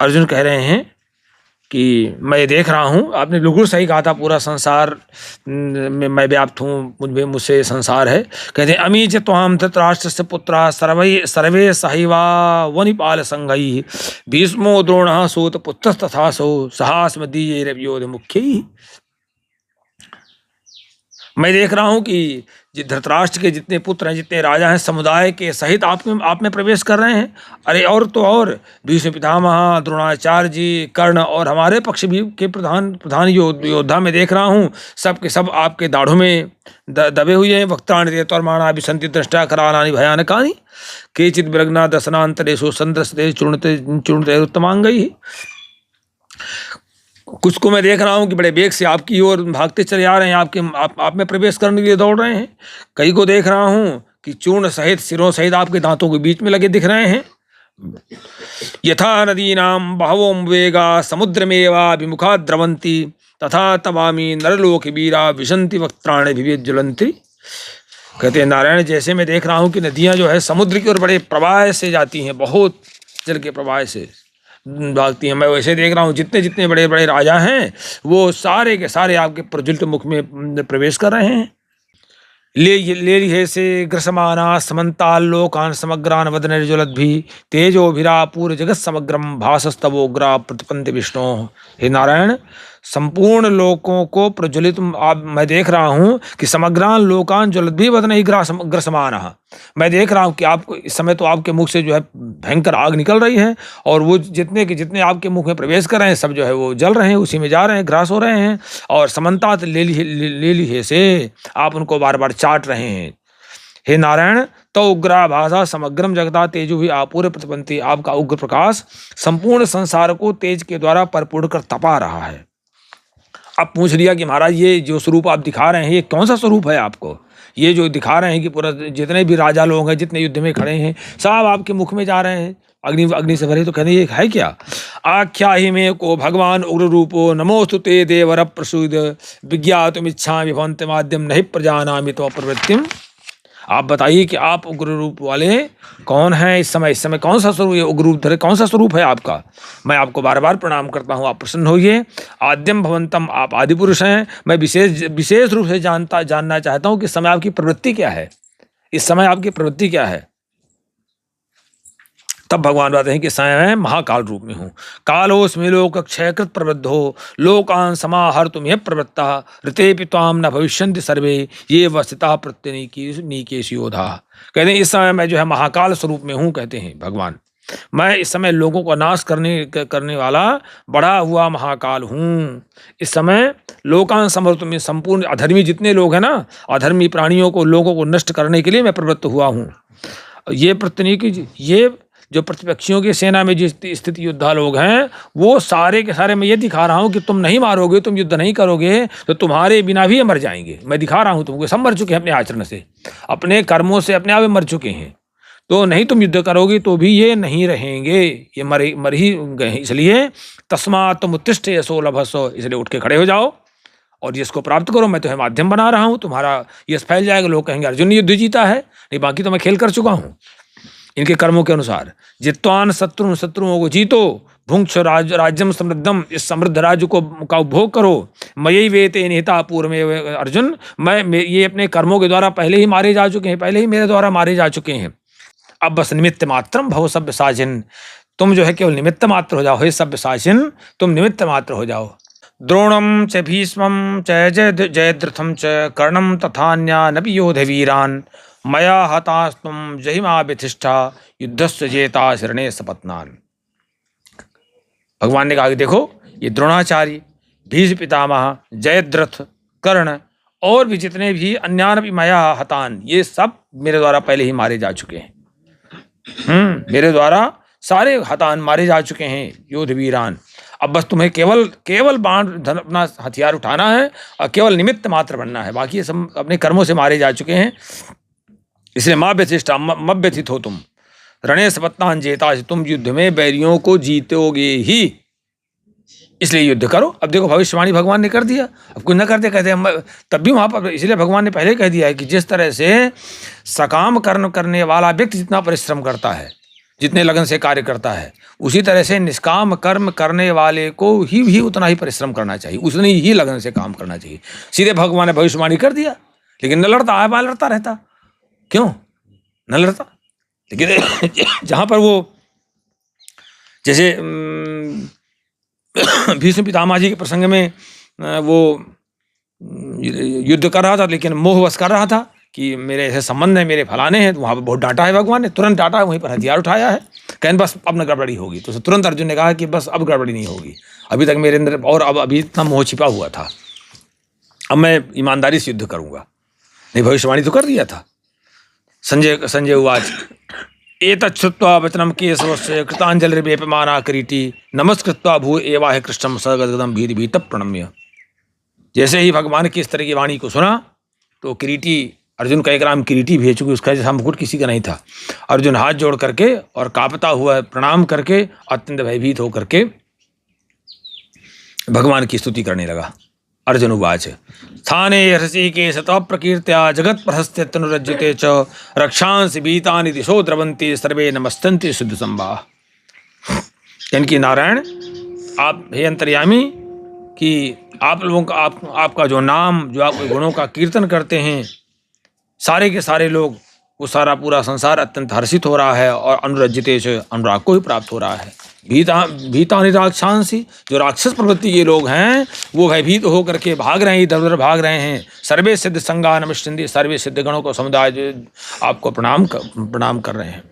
अर्जुन कह रहे हैं कि मैं देख रहा हूँ, आपने बिल्कुल सही कहा था, पूरा संसार में मैं व्याप्त हूँ, मुझसे संसार है। कहते हैं अमी च त्वाम धृतराष्ट्रस्य पुत्रा सर्वे सहैवा वनिपाल संघैः भीष्मो द्रोणः सूत पुत्रस्तथासौ सहास्मदीयैर्योध मुख्यैः। मैं देख रहा हूँ कि धृतराष्ट्र के जितने पुत्र हैं, जितने राजा हैं, समुदाय के सहित आप में प्रवेश कर रहे हैं। अरे और तो और भीष्म पितामह, द्रोणाचार्य जी, कर्ण और हमारे पक्ष भी के प्रधान योद्धा में देख रहा हूँ, सब के सब आपके दाढ़ों में दबे हुए हैं। वक्त्राणि रेतोर्माणा विसन्ति दृष्टा करालानि भयानकानि केचित् विलग्ना दशनान्तरेषु संदृश्यते चूर्णते उत्तमांगैः। कुछ को मैं देख रहा हूँ कि बड़े वेग से आपकी ओर भागते चले आ रहे हैं, आप में प्रवेश करने के लिए दौड़ रहे हैं। कई को देख रहा हूँ कि चूर्ण सहित, सिरों सहित आपके दांतों के बीच में लगे दिख रहे हैं। यथा नदीनां बहवो वेगा समुद्रमेवा विमुखा द्रवंती तथा तवामी नरलोक वीरा विशंति वक्त्राणि विज्वलंती। कहते हैं नारायण, जैसे मैं देख रहा हूँ कि नदियाँ जो है समुद्र की ओर बड़े प्रवाह से जाती हैं, बहुत जल के प्रवाह से भागती हैं, मैं वैसे देख रहा हूँ जितने जितने बड़े बड़े राजा हैं वो सारे के सारे आपके प्रज्वलित मुख में प्रवेश कर रहे हैं। ले से ग्रसमाना समन्तालोकान समग्रान वदनर्ज्वलद्भिः तेजोभिरा पूर्व जगत समग्रम भासस्तवोग्रा प्रतिपन्ति विष्णु। हे नारायण, संपूर्ण लोकों को प्रज्वलित मैं देख रहा हूँ कि समग्रान लोकान ज्वलद्भिः वदनैः ग्रसमानः। मैं देख रहा हूँ कि आपको इस समय तो आपके मुख से जो है भयंकर आग निकल रही है, और वो जितने के जितने आपके मुख में प्रवेश कर रहे हैं सब जो है वो जल रहे हैं, उसी में जा रहे हैं, ग्रास हो रहे हैं। और समन्तात ले ली से आप उनको बार बार चाट रहे हैं। हे नारायण, तो उग्रा भाषा समग्रम जगता तेजु भी आपूर्य प्रतिपंथी। आपका उग्र प्रकाश संपूर्ण संसार को तेज के द्वारा परिपूर्ण कर तपा रहा है। अब पूछ लिया कि महाराज ये जो स्वरूप आप दिखा रहे हैं ये कौन सा स्वरूप है आपको? ये जो दिखा रहे हैं कि पूरा जितने भी राजा लोग हैं, जितने युद्ध में खड़े हैं, सब आपके मुख में जा रहे हैं अग्नि से भरे। तो कहते ये है क्या? आख्या ही में को भगवान उग्र रूपो नमोस्तु ते देवर प्रसूद विज्ञातुमिच्छामि भवन्ति माध्यम नहीं प्रजानामि तो प्रवृत्तिम। आप बताइए कि आप उग्र रूप वाले कौन हैं इस समय कौन सा स्वरूप, ये उग्र रूप धरे कौन सा स्वरूप है आपका? मैं आपको बार बार प्रणाम करता हूँ, आप प्रसन्न होइए। आद्यम भवंतम, आप आदि पुरुष हैं। मैं विशेष रूप से जानना चाहता हूँ कि इस समय आपकी प्रवृत्ति क्या है, इस समय आपकी प्रवृत्ति क्या है? तब भगवान बताते हैं कि मैं महाकाल रूप में हूँ। कालोस्मि लोक क्षयकृत प्रवृद्धो लोकान समाहर्तुम यः प्रवृत्ता ऋतेपि त्वाम न भविष्यन्ति सर्वे ये वस्तितः प्रत्यनीकेषु योधा। कहते हैं इस समय मैं जो है महाकाल स्वरूप में हूँ। कहते हैं भगवान, मैं इस समय लोगों को नाश करने वाला बड़ा हुआ महाकाल हूँ। इस समय लोकान समर्थ में संपूर्ण अधर्मी जितने लोग हैं ना, अधर्मी प्राणियों को, लोगों को नष्ट करने के लिए मैं प्रवृत्त हुआ हूँ। ये प्रत्यनीकी, ये जो प्रतिपक्षियों की सेना में जिस स्थित योद्धा लोग हैं वो सारे के सारे मैं ये दिखा रहा हूँ कि तुम नहीं मारोगे, तुम युद्ध नहीं करोगे तो तुम्हारे बिना भी ये मर जाएंगे। मैं दिखा रहा हूँ तुमको, सब मर चुके हैं अपने आचरण से, अपने कर्मों से अपने आप मर चुके हैं। तो नहीं तुम युद्ध करोगे तो भी ये नहीं रहेंगे, ये मर ही गए। इसलिए तस्मात् तुम उत्तिष्ठ यशो लभसो, इसलिए उठ के खड़े हो जाओ और इसको प्राप्त करो। मैं तुम्हें माध्यम बना रहा हूँ, तुम्हारा यश फैल जाएगा। लोग कहेंगे अर्जुन ने युद्ध जीता है, नहीं बाकी तो मैं खेल कर चुका हूँ इनके कर्मों के अनुसार। जित्वान शत्रुओं को जीतो, भुंक्ष राज्यम समृद्धम, इस समृद्ध राज्य का उपभोग करो। मयि वेते निहिता पूर्व में अर्जुन, मैं ये अपने कर्मों के द्वारा पहले ही मारे जा चुके हैं, पहले ही मेरे द्वारा मारे जा चुके हैं। अब बस निमित्त मात्रम भव सभ्य साचिन, तुम जो है केवल निमित्त मात्र हो जाओ। हे सभ्य साचिन, तुम निमित्त मात्र हो जाओ। द्रोणम च भीष्मं च जयद्रथम च कर्णम तथान्या नपि योधे वीरान मया हतास्तुम जहिमा व्यथिष्ठा युद्धस्य जेता शरणे सपत्नान। भगवान ने कहा कि देखो ये द्रोणाचार्य, भीष्म पितामह, जयद्रथ, कर्ण और भी जितने भी अन्यान भी मया हतान, ये सब मेरे द्वारा पहले ही मारे जा चुके हैं। मेरे द्वारा सारे हतान मारे जा चुके हैं, योद्ध वीरान। अब बस तुम्हें केवल बाण अपना हथियार उठाना है और केवल निमित्त मात्र बनना है, बाकी ये सब अपने कर्मों से मारे जा चुके हैं। इसलिए माँ व्यथिष्ठा, मत व्यथित हो तुम। रणे सपत्नान जेता, तुम युद्ध में बैरियों को जीतोगे ही, इसलिए युद्ध करो। अब देखो भविष्यवाणी भगवान ने कर दिया, अब कुछ न करते कहते हम तब भी वहाँ पर, इसलिए भगवान ने पहले कह दिया है कि जिस तरह से सकाम कर्म करने वाला व्यक्ति जितना परिश्रम करता है, जितने लगन से कार्य करता है, उसी तरह से निष्काम कर्म करने वाले को ही भी उतना ही परिश्रम करना चाहिए, उतनी ही लगन से काम करना चाहिए। सीधे भगवान ने भविष्यवाणी कर दिया, लेकिन न लड़ता है, लड़ता रहता, क्यों न लड़ता? लेकिन जहाँ पर वो जैसे भीष्म पितामह जी के प्रसंग में वो युद्ध कर रहा था, लेकिन मोहवश कर रहा था कि मेरे ऐसे संबंध है, मेरे फलाने हैं, तो वहाँ पर बहुत डांटा है भगवान ने, तुरंत डांटा है, वहीं पर हथियार उठाया है, कहने बस अब न गड़बड़ी होगी। तो तुरंत अर्जुन ने कहा कि बस अब गड़बड़ी नहीं होगी, अभी तक मेरे अंदर और अब अभी इतना मोह छिपा हुआ था, अब मैं ईमानदारी से युद्ध करूंगा। नहीं, भविष्यवाणी तो कर दिया था। संजय उवाच एतच्छ्रुत्वा वचनं केशवस्य कृताञ्जलिर्वेपमाना किरीटी नमस्कृत्वा भू एवाह कृष्णं सगद्गदं भीत प्रणम्य। जैसे ही भगवान की इस तरह की वाणी को सुना तो किरीटी, अर्जुन का 1 ग्राम किरीटी भेज चुकी, उसका जैसा मुकुट किसी का नहीं था। अर्जुन हाथ जोड़ करके और कांपता हुआ प्रणाम करके अत्यंत भयभीत होकर के भगवान की स्तुति करने लगा। अर्जुन उवाच स्थाने हृषिकेश तव प्रकीर्त्या जगत प्रहस्ते तनुरज्यते च रक्षांसि भीतानि दिशो द्रवन्ति सर्वे नमस्तन्ति शुद्ध संभा। यानी नारायण, आप हे अंतर्यामी, कि आप लोगों का आपका जो नाम, जो आपके गुणों का कीर्तन करते हैं, सारे के सारे लोग, वो सारा पूरा संसार अत्यंत हर्षित हो रहा है और अनुरज्यतेश, अनुराग को ही प्राप्त हो रहा है। भीतानि राक्षांसि, जो राक्षस प्रवृत्ति के लोग हैं वो भयभीत होकर के भाग रहे हैं, इधर उधर भाग रहे हैं। सर्वे सिद्ध संगा नमस्ते, सर्वे सिद्ध गणों को समुदाय आपको प्रणाम कर रहे हैं।